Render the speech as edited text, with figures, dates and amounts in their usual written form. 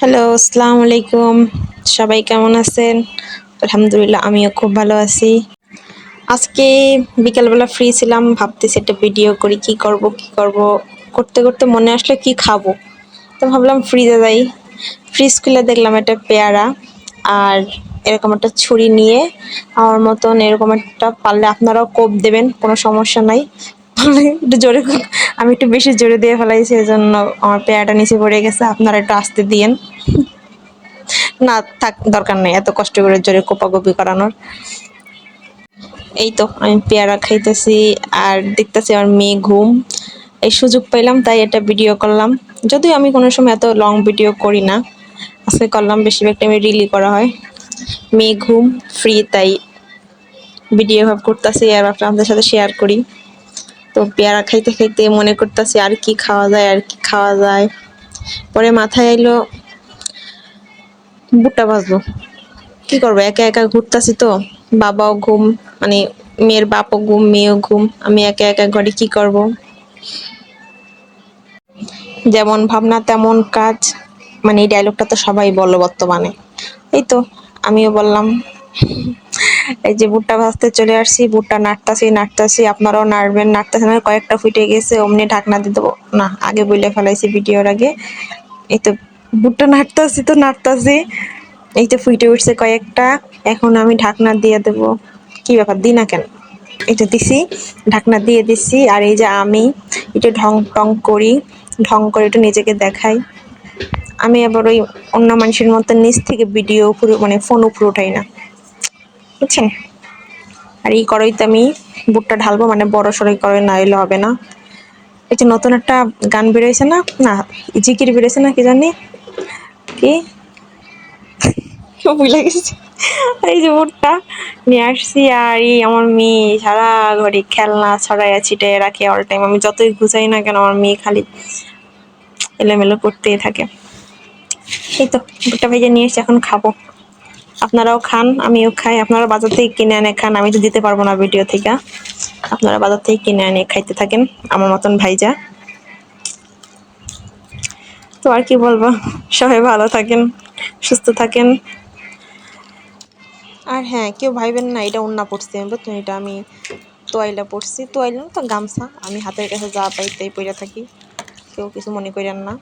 Hello, আসসালামু আলাইকুম। সবাই কেমন আছেন? আলহামদুলিল্লাহ আমিও খুব ভালো আছি। আজকে বিকালবেলা ফ্রি ছিলাম, ভাবতেছি একটা ভিডিও করি, কি করব? করতে, করতে মনে আসলো কি খাবো? তো ভাবলাম ফ্রিজে যাই। ফ্রিজ খুলে দেখলাম একটা পেয়ারা আর এরকম একটা ছুরি নিয়ে আমার মতন এরকম একটা পারলে আপনারাও কোপ দেবেন, কোনো সমস্যা নাই। একটু জোরে আমি একটু বেশি জোরে দিয়ে ফেলাইছি, এজন্য আমার পেয়ারাটা নিচে পড়ে গেছে। আপনারা একটু আস্তে দিয়েন। না থাক, দরকার নেই এত কষ্ট করে জোরে কোপাকুপি করানোর। এই তো আমি পেয়ারা খাইতেছি আর দেখতেছি আমার মেয়ে ঘুম। এই সুযোগ পাইলাম তাই এটা ভিডিও করলাম। যদিও আমি কোনো সময় এত লং ভিডিও করি না, আজকে করলাম, বেশিরভাগ টাইমে রিলই করা হয়। মেয়ে ঘুম, ফ্রি, তাই ভিডিও ভাব করতেছি আর আপনাদের সাথে শেয়ার করি। তো পেয়ারা খাইতে খাইতে মনে করতেছি আর কি খাওয়া যায়, আর কি খাওয়া যায়। পরে মাথায় এলো ভুট্টা ভাজবো। কি করবো, একা একা ঘুরতাছি তো, বাবাও ঘুম, মানে মেয়ের বাপও ঘুম, মেয়েও ঘুম, আমি একা একা ঘরে কি করব। যেমন ভাবনা তেমন কাজ, মানে এই ডায়লগটা তো সবাই বলো বর্তমানে। এই তো আমিও বললাম। এই যে ভুট্টা ভাজতে চলে আসছি, ভুট্টা নাড়তাছি, আপনারাও নাড়বেন। নাড়তেছে না, কয়েকটা ফুটে গেছে, অমনি ঢাকনা দিয়ে দেবো। না, আগে বলে ফেলাইছি ভিডিওর আগে। এই তো ভুট্টা নাড়তাছি, এই তো ফুটে উঠছে কয়েকটা। এখন আমি ঢাকনা দিয়ে দেবো। কি ব্যাপার, দি না কেন? এটা দিছি, ঢাকনা দিয়ে দিছি। আর এই যে আমি এটা ঢং টং করি, ঢং করে একটু নিজেকে দেখাই। আমি আবার ওই অন্য মানুষের মতো নিচ থেকে ভিডিও উপরে, মানে ফোন উপরে উঠাই না, বুঝছেন? আর এই কড়াইতে আমি বুটটা ঢালবো, মানে বড় সড়ই কড়াই না এলে হবে না। এই যে নতুন একটা গান বেরোয়েছে না, না জিকির বেরোয়েছে না, কি জানি কি, ভুলে গেছি। এই যে বুটটা নিয়ে আসছি, আর এই আমার মেয়ে সারা ঘরে খেলনা ছড়াইয়া ছিটাইয়া রাখে অল টাইম। আমি যতই গুছাই না কেন, আমার মেয়ে খালি এলোমেলো করতেই থাকে। এই তো বুটটা ভেজে নিয়ে এসে এখন খাবো। আপনারাও খান, আমিও খাই। আপনারা বাজার থেকে কিনে এনে খান, আমি তো দিতে পারবো না ভিডিও থেকে। আপনারা বাজার থেকে কিনে এনে খাইতে থাকেন আমার মতন ভাইজা। তো আর কি বলবো, সবাই ভালো থাকেন, সুস্থ থাকেন। আর হ্যাঁ, কেউ ভাইবেন না এটা ওন্না পড়ছি আমি, বুঝছেন? এটা আমি তোয়াইলা পড়ছি, তোয়াইলা না তো গামছা, আমি হাতের কাছে যা পাই তাই পইরা থাকি, কেউ কিছু মনে করেন না।